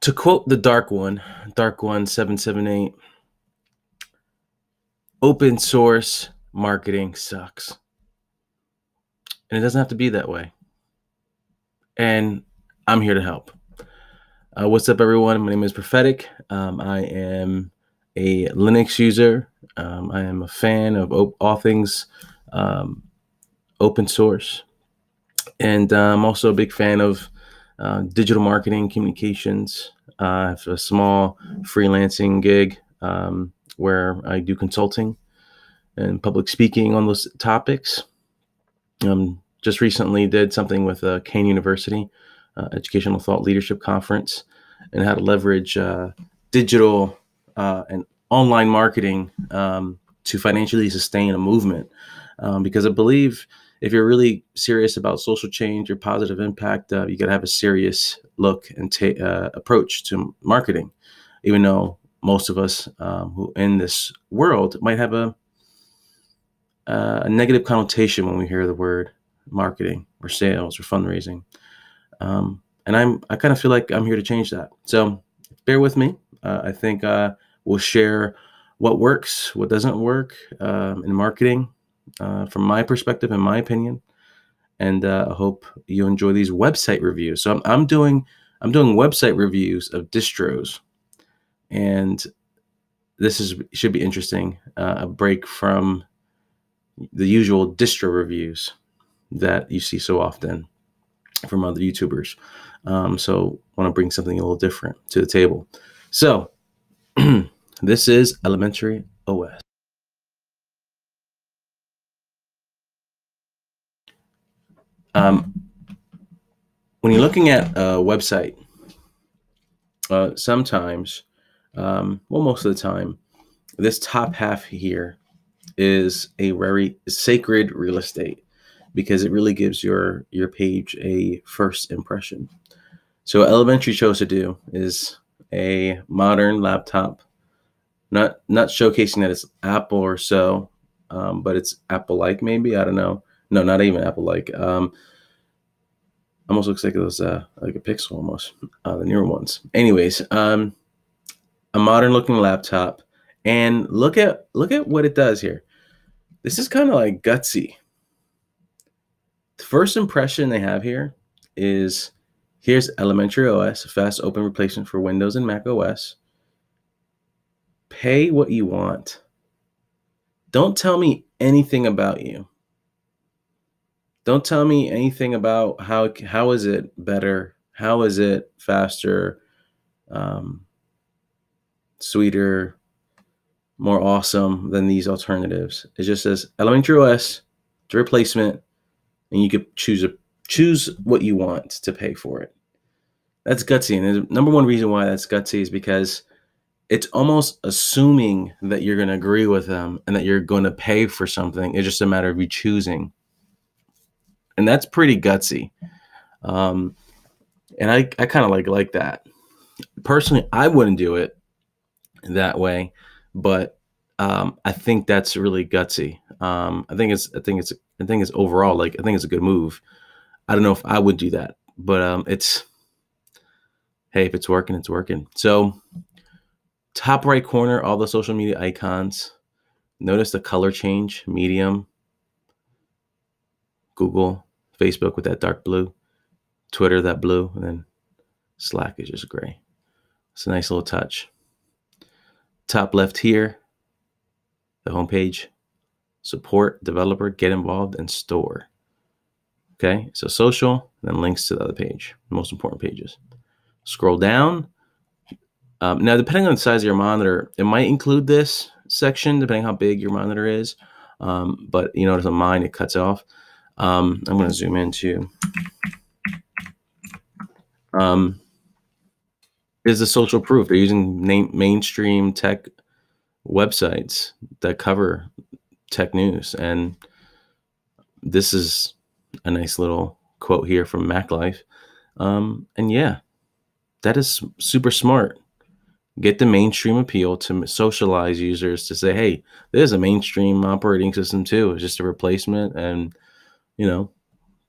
To quote the Dark One 778, open source marketing sucks. And it doesn't have to be that way. And I'm here to help. What's up, everyone? My name is Prophetic. I am a Linux user. I am a fan of all things open source. And I'm also a big fan of digital marketing, communications. I have a small freelancing gig where I do consulting and public speaking on those topics. Just recently did something with Kane University, Educational Thought Leadership Conference, and how to leverage digital and online marketing to financially sustain a movement. Because I believe if you're really serious about social change or positive impact, you got to have a serious look and approach to marketing, even though most of us who in this world might have a negative connotation when we hear the word marketing or sales or fundraising. And I kind of feel like I'm here to change that. So bear with me. I think we'll share what works, what doesn't work in marketing from my perspective and my opinion. And I hope you enjoy these website reviews. So I'm doing website reviews of distros, and this should be interesting. A break from the usual distro reviews that you see so often from other YouTubers. So I want to bring something a little different to the table. So this is Elementary OS. When you're looking at a website, sometimes, most of the time, this top half here is a very sacred real estate because it really gives your page a first impression. So what Elementary chose to do is a modern laptop, not showcasing that it's Apple or so, but it's Apple-like maybe. I don't know. No, not even Apple-like. Almost looks like it was like a Pixel almost, the newer ones. Anyways, a modern-looking laptop, and look at what it does here. This is kind of like gutsy. The first impression they have here is here's Elementary OS, a fast open replacement for Windows and Mac OS. Pay what you want. Don't tell me anything about you. Don't tell me anything about how is it better? How is it faster, sweeter, more awesome than these alternatives? It just says Elementary OS, the replacement, and you could choose what you want to pay for it. That's gutsy, and the number one reason why that's gutsy is because it's almost assuming that you're going to agree with them and that you're going to pay for something. It's just a matter of you choosing. And that's pretty gutsy. And I kind of like that. Personally, I wouldn't do it that way, but I think that's really gutsy. I think it's overall, like, I think it's a good move. I don't know if I would do that, but hey, if it's working, it's working. So top right corner, all the social media icons. Notice the color change: Medium, Google, Facebook with that dark blue, Twitter that blue, and then Slack is just gray. It's a nice little touch. Top left here, the homepage: support, developer, get involved, and store. Okay, so social, then links to the other page, the most important pages. Scroll down. Now, depending on the size of your monitor, it might include this section, depending how big your monitor is. But you notice on mine, it cuts off. I'm going to zoom into. Is the social proof? They're using mainstream tech websites that cover tech news. And this is a nice little quote here from Mac Life. And yeah, that is super smart. Get the mainstream appeal to socialize users to say, hey, there's a mainstream operating system too. It's just a replacement. And,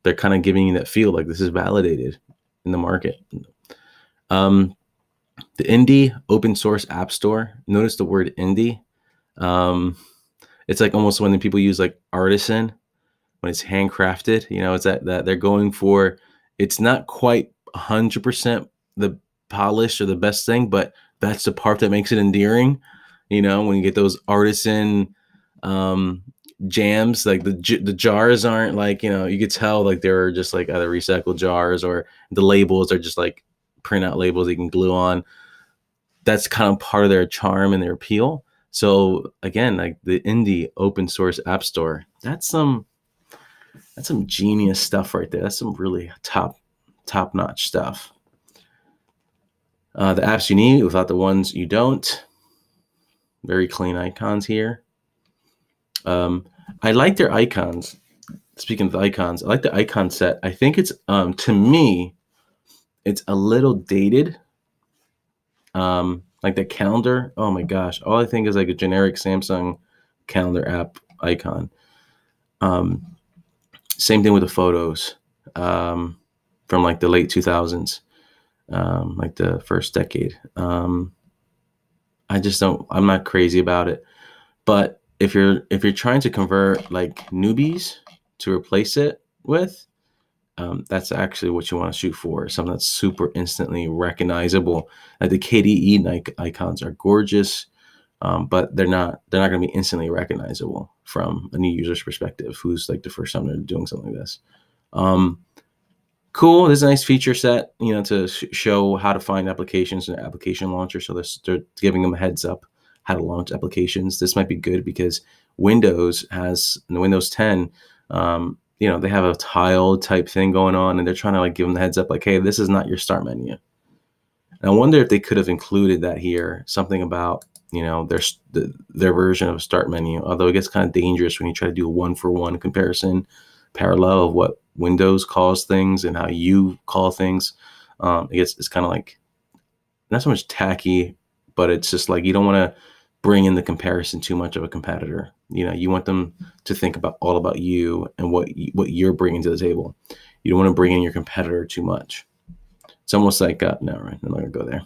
they're kind of giving you that feel like this is validated in the market. The indie open source app store. Notice the word indie. It's like almost when people use like artisan, when it's handcrafted, it's that they're going for, it's not quite 100% the polish or the best thing, but that's the part that makes it endearing. When you get those artisan jams, like the jars aren't like, you could tell like they're just like either recycled jars, or the labels are just like printout labels you can glue on. That's kind of part of their charm and their appeal. So again, like the indie open source app store, that's some genius stuff right there. That's some really top notch stuff. The apps you need without the ones you don't. Very clean icons here. I like their icons. Speaking of the icons, I like the icon set. I think it's to me, it's a little dated. Like the calendar. Oh my gosh, all I think is like a generic Samsung calendar app icon. Same thing with the photos from like the late 2000s, like the first decade. I'm not crazy about it. But if you're trying to convert like newbies to replace it with, that's actually what you want to shoot for. Something that's super instantly recognizable. Like the KDE icons are gorgeous, but they're not going to be instantly recognizable from a new user's perspective who's like the first time they're doing something like this. Cool. There's a nice feature set, to show how to find applications in the application launcher. So they're giving them a heads up how to launch applications. This might be good because Windows has, in the Windows 10, they have a tile type thing going on, and they're trying to like give them the heads up, like, hey, this is not your start menu. And I wonder if they could have included that here, something about, their version of a start menu, although it gets kind of dangerous when you try to do a one-for-one comparison, parallel of what Windows calls things and how you call things. It's kind of like, not so much tacky, but it's just like, you don't want to bring in the comparison too much of a competitor. You want them to think all about you and what you're bringing to the table. You don't want to bring in your competitor too much. It's almost like, no, right, I'm not going to go there.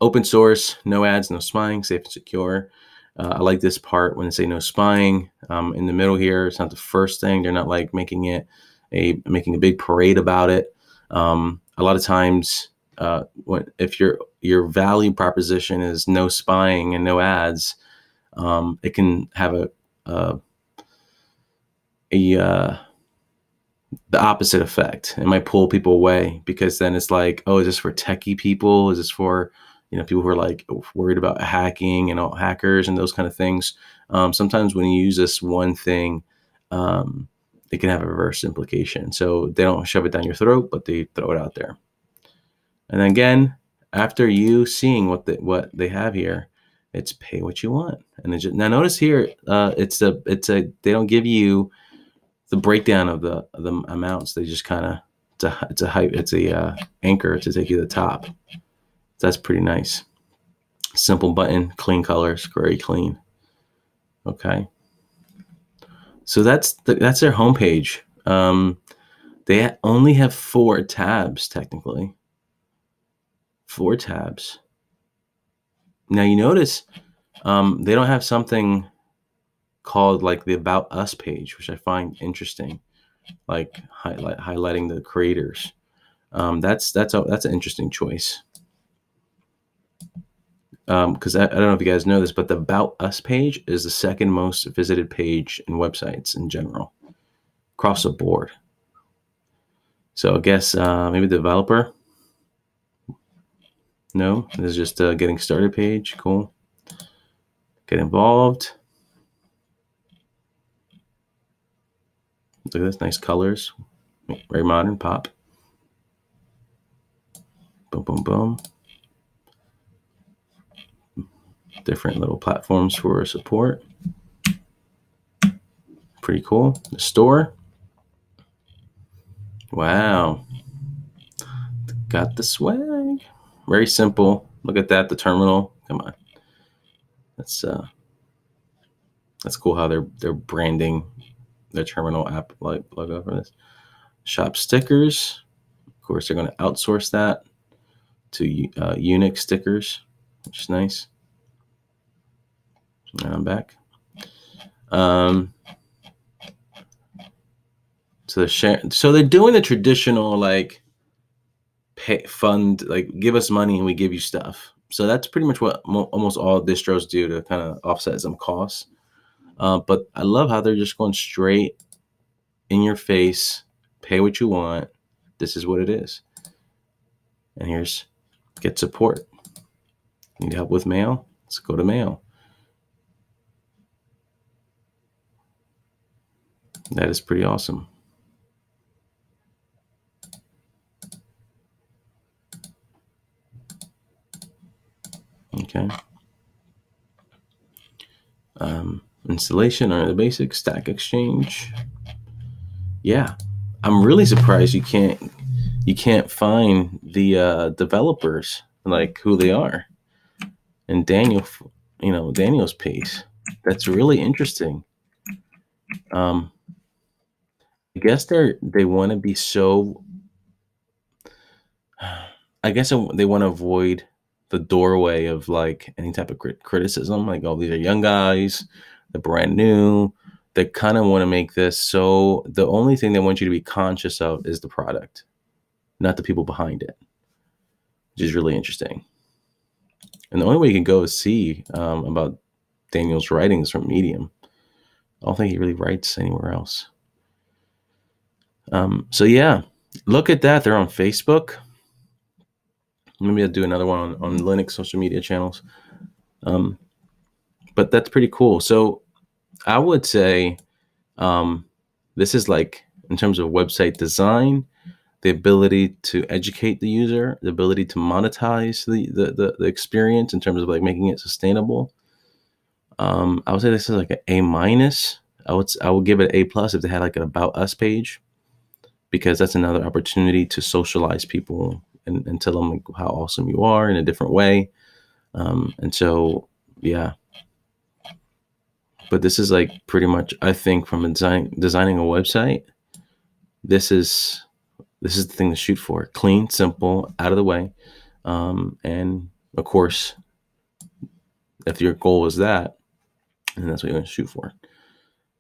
Open source, no ads, no spying, safe and secure. I like this part when they say no spying. In the middle here, it's not the first thing. They're not like making a big parade about it. A lot of times, if your value proposition is no spying and no ads, it can have the opposite effect. It might pull people away, because then it's like, oh, is this for techie people? Is this for people who are like worried about hacking and all hackers and those kind of things? Sometimes when you use this one thing, it can have a reverse implication. So they don't shove it down your throat, but they throw it out there. And again, after you seeing what they have here, it's pay what you want. And now notice here, they don't give you the breakdown of the amounts. They just kind of, it's a anchor to take you to the top. That's pretty nice. Simple button, clean colors, very clean. Okay. So that's their homepage. They only have 4 tabs, technically. 4 tabs. Now you notice they don't have something called like the About Us page, which I find interesting, like highlighting the creators. That's an interesting choice. Because I don't know if you guys know this, but the About Us page is the second most visited page in websites in general, across the board. So I guess maybe the developer. No, this is just a getting started page. Cool. Get involved. Look at this, nice colors, very modern, pop. Boom, boom, boom. Different little platforms for support. Pretty cool. The store. Wow. Got the swag. Very simple. Look at that, the terminal. Come on. That's cool how they're branding their terminal app like logo for this. Shop stickers. Of course, they're going to outsource that. to Unix stickers, which is nice. And I'm back. So they're doing the traditional like fund, like give us money and we give you stuff. So that's pretty much what almost all distros do to kind of offset some costs. But I love how they're just going straight in your face, pay what you want. This is what it is. And here's get support. Need help with mail? Let's go to mail. That is pretty awesome. Okay. Installation or the basic stack exchange. Yeah, I'm really surprised you can't find the developers, like who they are, and Daniel's piece. That's really interesting. I guess they want to be so. I guess they want to avoid the doorway of like any type of criticism. Like, oh, these are young guys, they're brand new. They kind of want to make this so the only thing they want you to be conscious of is the product, not the people behind it, which is really interesting. And the only way you can go is see about Daniel's writings from Medium. I don't think he really writes anywhere else. So yeah, look at that. They're on Facebook. Maybe I'll do another one on Linux social media channels. But that's pretty cool. So I would say this is like, in terms of website design, the ability to educate the user, the ability to monetize the experience in terms of like making it sustainable. I would say this is like an A-. I would give it an A+ if they had like an About Us page, because that's another opportunity to socialize people and tell them like how awesome you are in a different way. And so, yeah. But this is like pretty much, I think, from designing a website, this is the thing to shoot for. Clean, simple, out of the way. And of course, if your goal is that, then that's what you're going to shoot for.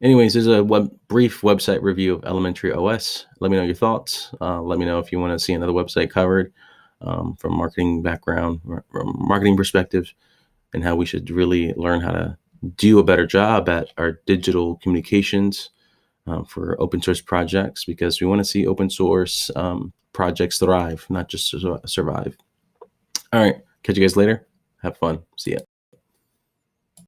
Anyways, there's a brief website review of Elementary OS. Let me know your thoughts. Let me know if you want to see another website covered from marketing background, from marketing perspective, and how we should really learn how to do a better job at our digital communications for open source projects, because we want to see open source projects thrive, not just survive. All right. Catch you guys later. Have fun. See ya.